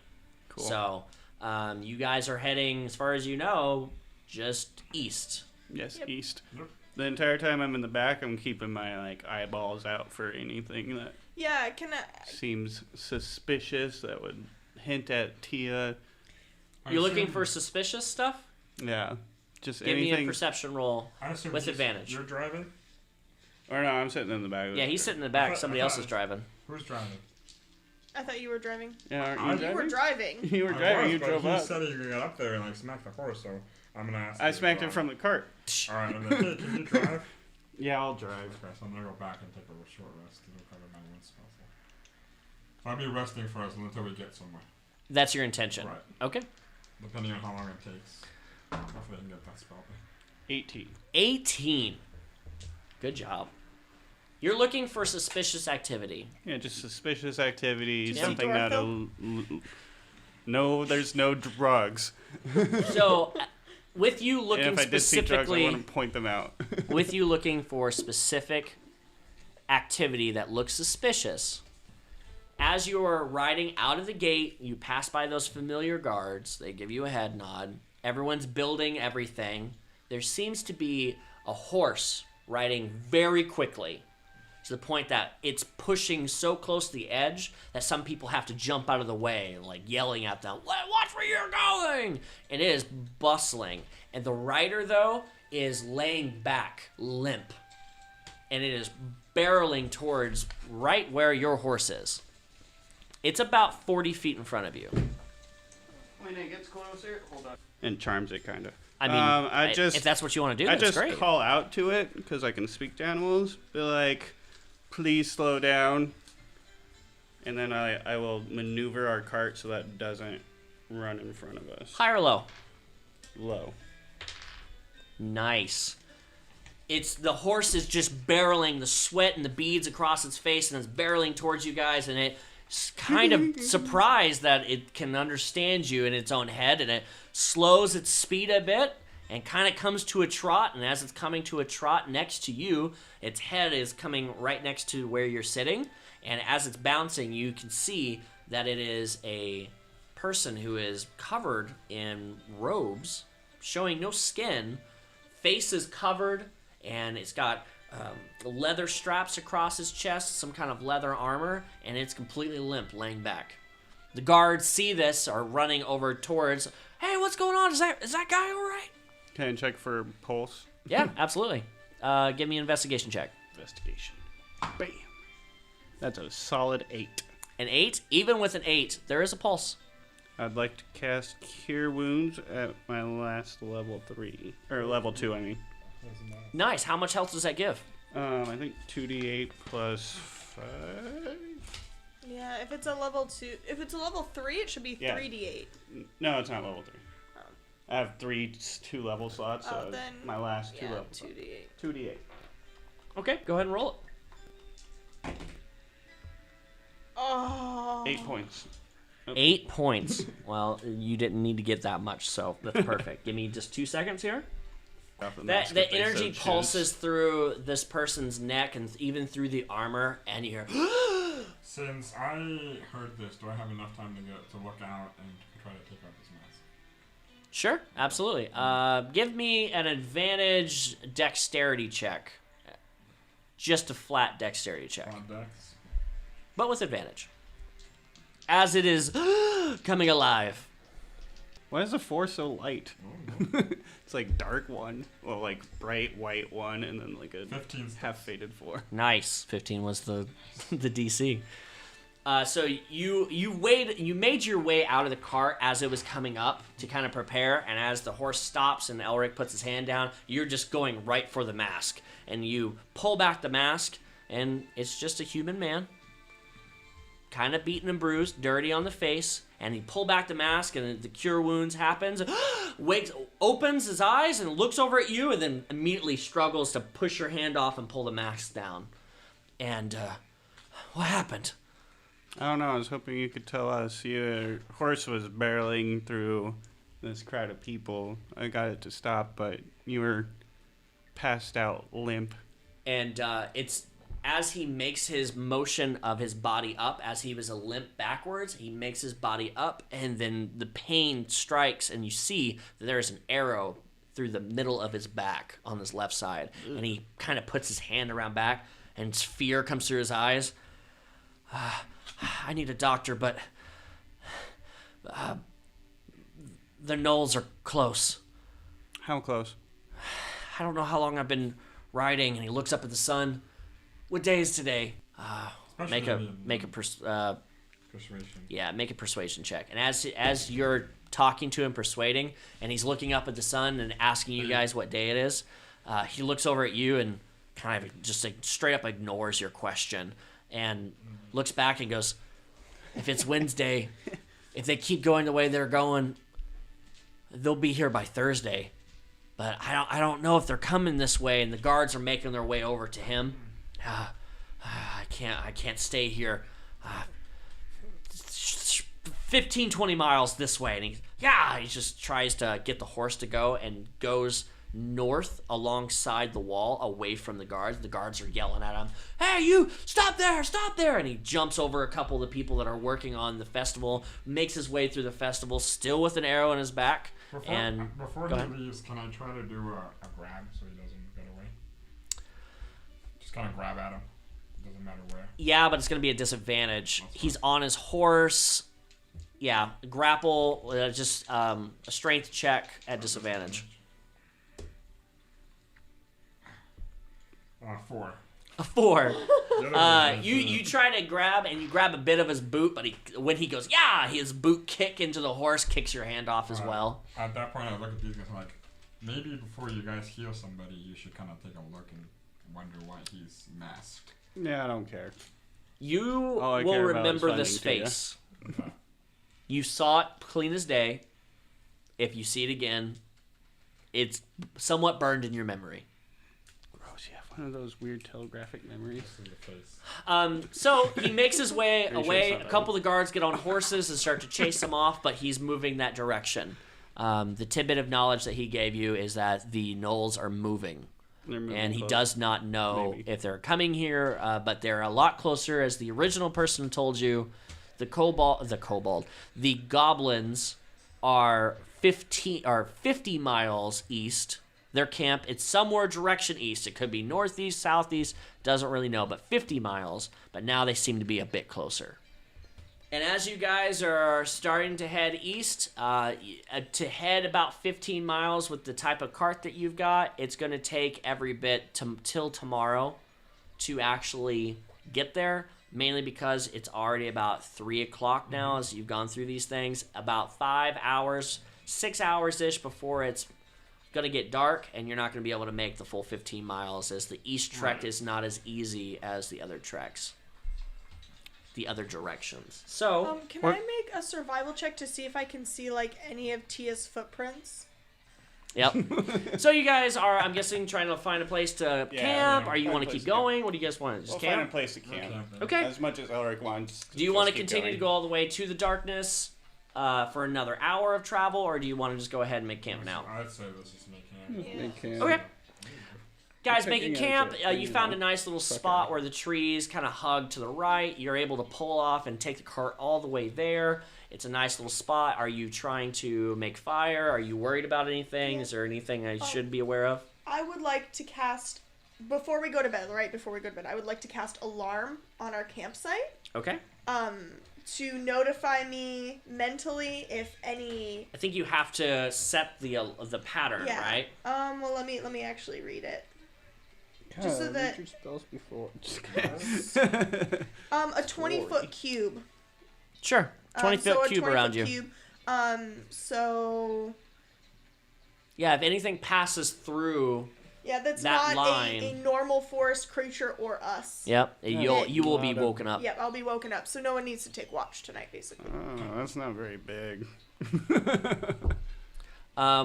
Cool. So you guys are heading, as far as you know, just east. Yes, Yep. east. Yep. The entire time I'm in the back, I'm keeping my like eyeballs out for anything that Yeah, can I? seems suspicious that would hint at Tia. I You're looking assume- for suspicious stuff? Yeah, just Give me a anything. perception roll. I assume with this- advantage. You're driving? Or no, I'm sitting in the back. of the Yeah, he's car. sitting in the back. I thought- Somebody I else thought- is driving. Who's driving? I thought you were driving. Yeah, aren't You you You were driving? driving. You were I driving. was, You but drove he up. said you got up there and like smacked the horse, so I'm gonna ask. I you to smacked it drive. from the cart. All right, I'm gonna, hey, can you drive? Yeah, I'll drive. Okay, so I'm gonna go back and take a short rest to recover my wind spell. So I'll be resting for us until we get somewhere. That's your intention. Right. Okay. Depending on how long it takes. Hopefully I can get that spell. 18. 18. Good job. You're looking for suspicious activity. Yeah, just suspicious activity, Did you something see that'll. No, there's no drugs. So, with you And looking if I did see drugs, I specifically, want to point them out. with you looking for specific activity that looks suspicious, as you're riding out of the gate, you pass by those familiar guards. They give you a head nod. Everyone's building everything. There seems to be a horse riding very quickly, to the point that it's pushing so close to the edge that some people have to jump out of the way, like yelling at them, "Watch where you're going!" And it is bustling. And the rider, though, is laying back, limp. And it is barreling towards right where your horse is. It's about 40 feet in front of you. When it gets closer, hold on. And charms it, kind of. I mean, if that's what you want to do, I that's just great. call out to it because I can speak to animals. Be like, please slow down. And then I will maneuver our cart so that it doesn't run in front of us. High or low? Low. Nice. The horse is just barreling, the sweat and the beads across its face, and it's barreling towards you guys, and it's kind of surprised that it can understand you in its own head, and it slows its speed a bit and kind of comes to a trot. And as it's coming to a trot next to you, its head is coming right next to where you're sitting, and as it's bouncing, you can see that it is a person who is covered in robes, showing no skin. Face is covered, and it's got leather straps across his chest, some kind of leather armor, and it's completely limp, laying back. The guards see this, are running over towards, "Hey, what's going on? Is that guy all right?" Can I check for pulse? Yeah, absolutely. Give me an investigation check. Investigation. Bam. That's a solid 8. An 8? Even with an 8, there is a pulse. I'd like to cast Cure Wounds at my last level 3. Or level 2, I mean. Nice. How much health does that give? I think 2d8 plus 5. Yeah, if it's a level 2, if it's a level 3, it should be Yeah. 3d8. No, it's not level 3. Oh. I have 2 level slots, so Oh, then my last 2 Yeah, level slots. 2d8. 2d8. Okay, go ahead and roll it. Oh. 8 points. 8 points. Well, you didn't need to get that much, so that's perfect. Give me just 2 seconds here. The energy pulses through this person's neck and even through the armor, and you hear, Since I heard this, do I have enough time to look out and try to take out this mask? Sure, absolutely. Give me an advantage dexterity check. Just a flat dexterity check, On decks. but with advantage. As it is coming alive. Why is the 4 so light? It's like dark 1, well, like bright white 1, and then like a 15 half faded 4. Nice. 15 was the the DC. So you made your way out of the cart as it was coming up to kind of prepare, and as the horse stops and Elrick puts his hand down, you're just going right for the mask, and you pull back the mask, and it's just a human man, kind of beaten and bruised, dirty on the face, and he pull back the mask, and the cure wounds happens, opens his eyes and looks over at you, and then immediately struggles to push your hand off and pull the mask down. And what happened? I don't know. I was hoping you could tell us. Your horse was barreling through this crowd of people. I got it to stop, but you were passed out, limp. And it's as he makes his motion of his body up, as he was a limp backwards, he makes his body up, and then the pain strikes, and you see that there is an arrow through the middle of his back on his left side. And he kind of puts his hand around back, and fear comes through his eyes. I need a doctor, but the gnolls are close. How close? I don't know how long I've been riding. And he looks up at the sun. What day is today? Make a persuasion. Make a persuasion check. And as you're talking to him, persuading, and he's looking up at the sun and asking you guys what day it is, he looks over at you and kind of just like straight up ignores your question and looks back and goes, if it's Wednesday, if they keep going the way they're going, they'll be here by Thursday. But I don't know if they're coming this way, and the guards are making their way over to him. I can't stay here. 15, 20 miles this way. And he just tries to get the horse to go and goes north alongside the wall away from the guards. The guards are yelling at him, "Hey, you, stop there!" And he jumps over a couple of the people that are working on the festival, makes his way through the festival, still with an arrow in his back. Before he leaves, can I try to do a grab so he doesn't get away? Just kind of grab at him. It doesn't matter where. Yeah, but it's going to be a disadvantage. He's on his horse. Yeah, grapple, just a strength check at disadvantage. 4. A 4. You try to grab, and you grab a bit of his boot, but when he goes, his boot kick into the horse kicks your hand off as well. At that point, I look at these guys and I'm like, maybe before you guys heal somebody, you should kind of take a look and wonder why he's masked. Yeah, I don't care. You will remember this face. You saw it clean as day. If you see it again, it's somewhat burned in your memory. One of those weird telegraphic memories. So he makes his way away. A couple of the guards get on horses and start to chase him off, but he's moving that direction. The tidbit of knowledge that he gave you is that the gnolls are moving. And he close. does not know if they're coming here, but they're a lot closer, as the original person told you. The goblins are 50 miles east. Their camp, it's somewhere direction east. It could be northeast, southeast, doesn't really know, but 50 miles. But now they seem to be a bit closer. And as you guys are starting to head east, to head about 15 miles with the type of cart that you've got, it's going to take every bit till tomorrow to actually get there, mainly because it's already about 3 o'clock now as you've gone through these things. About 5 hours, 6 hours-ish before it's going to get dark, and you're not going to be able to make the full 15 miles, as the east trek is not as easy as the other treks, the other directions. So can I make a survival check to see if I can see like any of Tia's footprints? Yep. So you guys are, I'm guessing, trying to find a place to camp, or you want to keep going? What do you guys want? Just camp? Find a place to camp. Okay. As much as Elrick wants. Do you want to continue to go all the way to the darkness for another hour of travel, or do you want to just go ahead and make camp now? I'd say let's just make camp. Make camp. Okay. Guys, Picking making camp, you found a nice little spot where the trees kind of hug to the right. You're able to pull off and take the cart all the way there. It's a nice little spot. Are you trying to make fire? Are you worried about anything? Is there anything I should be aware of? I would like to cast, before we go to bed, I would like to cast Alarm on our campsite. Okay. to notify me mentally if any. I think you have to set the pattern, Yeah. right? Well, let me actually read it. Just so read that- your spells before. A 20-foot cube. Sure. 20-foot so a cube 20-foot around you. Cube. So. Yeah, if anything passes through, Yeah, that's That not line. a normal forest creature or us. yep, you will be Not a- woken up. Yep, I'll be woken up, so no one needs to take watch tonight, basically. Oh, that's not very big.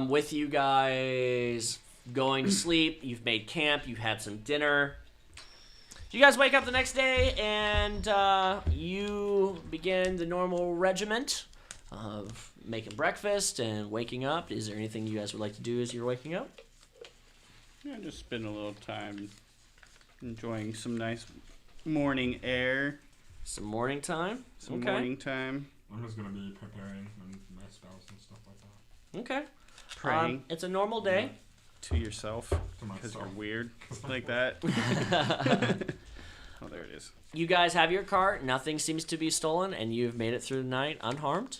With you guys going to sleep, you've made camp, you've had some dinner. You guys wake up the next day and you begin the normal regiment of making breakfast and waking up. Is there anything you guys would like to do as you're waking up? Yeah, just spend a little time enjoying some nice morning air, Some morning time? some Okay. morning time, I'm just gonna be preparing my spells and stuff like that. Okay. praying It's a normal day. to yourself To because you're myself. weird like that. Oh, there it is. You guys have your cart. Nothing seems to be stolen, and you've made it through the night unharmed.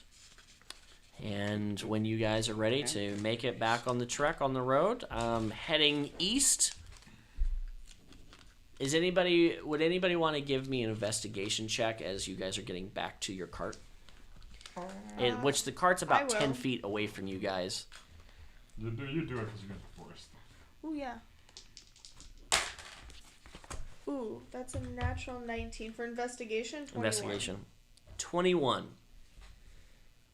And when you guys are ready to make it back on the trek on the road, heading east. Would anybody want to give me an investigation check as you guys are getting back to your cart? In which the cart's I about will. 10 feet away from you guys. You do it because you're in the forest. Ooh, yeah. Ooh, that's a natural 19 for investigation. 21. Investigation. 21.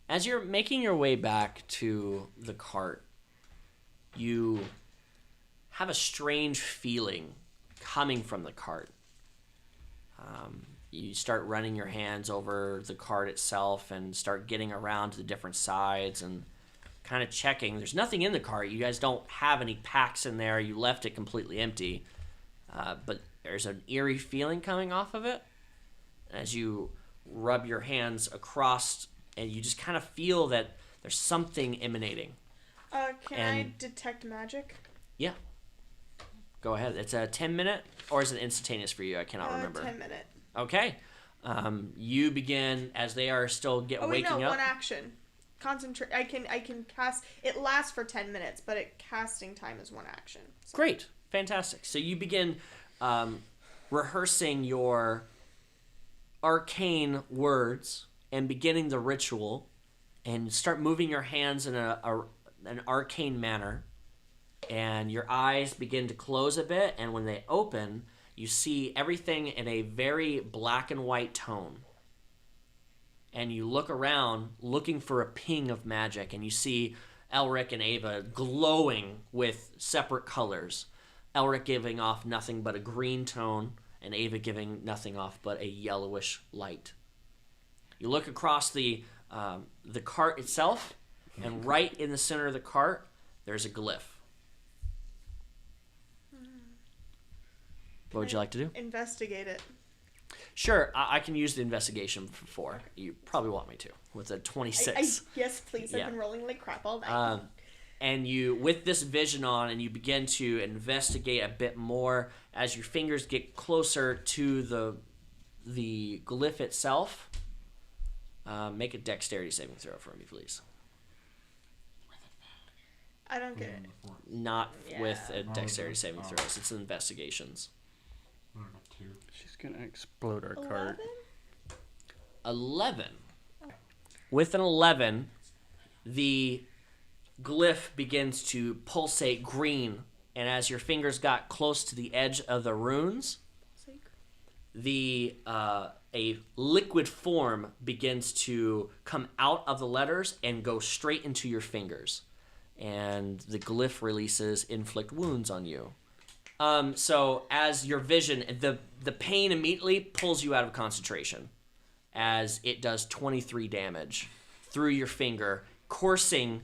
As you're making your way back to the cart, you have a strange feeling coming from the cart. You start running your hands over the cart itself and start getting around to the different sides and kind of checking. There's nothing in the cart. You guys don't have any packs in there. You left it completely empty. But there's an eerie feeling coming off of it as you rub your hands across, and you just kind of feel that there's something emanating. Can I And- detect magic? Yeah. Go ahead. It's a 10-minute, or is it instantaneous for you? I cannot remember. 10-minute. Okay. You begin as they are still Oh wait, waking no, up. one action. Concentrate. I can cast. It lasts for 10 minutes, but casting time is one action. So. Great. Fantastic. So you begin rehearsing your arcane words and beginning the ritual and start moving your hands in an arcane manner. And your eyes begin to close a bit, and when they open, you see everything in a very black and white tone. And you look around looking for a ping of magic, and you see Elrick and Ava glowing with separate colors. Elrick giving off nothing but a green tone, and Ava giving nothing off but a yellowish light. You look across the cart itself, and right in the center of the cart, there's a glyph. What would you like to do? Investigate it. Sure, I can use the investigation for 4. You probably want me to, with a 26. Yes, please. Yeah. I've been rolling like crap all night. And you, with this vision on, and you begin to investigate a bit more as your fingers get closer to the glyph itself. Make a dexterity saving throw for me, please. I don't get it. Not with a Yeah. dexterity saving throws. It's investigations. I got 2. She's gonna explode our cart. 11? 11. With an 11, the glyph begins to pulsate green, and as your fingers got close to the edge of the runes, a liquid form begins to come out of the letters and go straight into your fingers, and the glyph releases inflict wounds on you. So as your vision, the pain immediately pulls you out of concentration, as it does 23 damage through your finger, coursing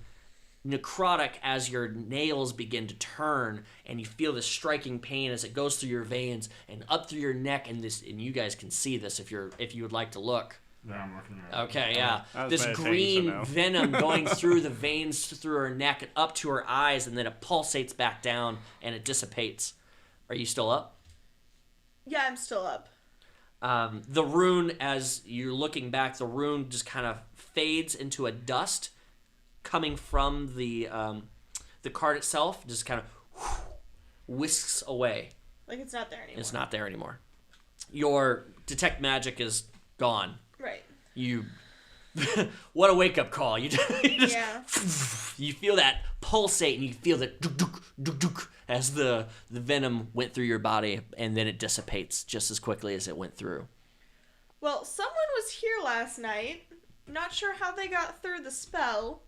necrotic as your nails begin to turn, and you feel this striking pain as it goes through your veins and up through your neck, and you guys can see this if you would like to look. Yeah, I'm looking at it. Okay, yeah. I was This meditating, green so no. venom going through the veins through her neck and up to her eyes, and then it pulsates back down and it dissipates. Are you still up? Yeah, I'm still up. The rune, as you're looking back, the rune just kind of fades into a dust coming from the card itself. Just kind of whisks away. Like it's not there anymore. It's not there anymore. Your detect magic is gone. Right. You. What a wake up call! You just Yeah. you feel that pulsate, and you feel that duk, duk, duk, duk, as the venom went through your body, and then it dissipates just as quickly as it went through. Well, someone was here last night. Not sure how they got through the spell.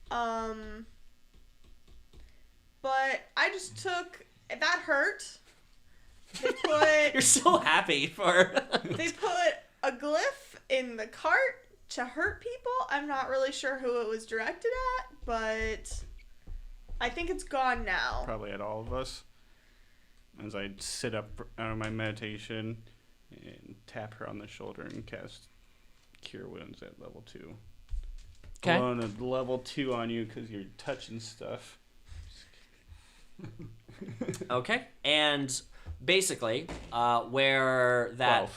But I just took that hurt. They put You're so happy for. they put a glyph in the cart to hurt people. I'm not really sure who it was directed at, but I think it's gone now. Probably at all of us. As I sit up out of my meditation and tap her on the shoulder and cast Cure Wounds at level 2. Okay. I'm on a level 2 on you because you're touching stuff. Okay, and basically, where that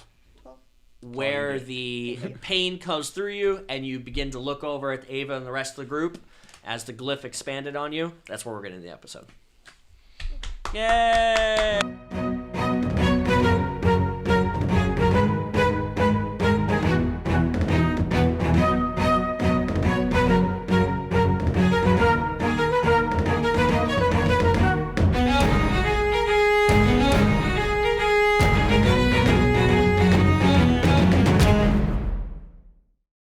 12. where the pain comes through you, and you begin to look over at Ava and the rest of the group as the glyph expanded on you. That's where we're getting the episode. Yay!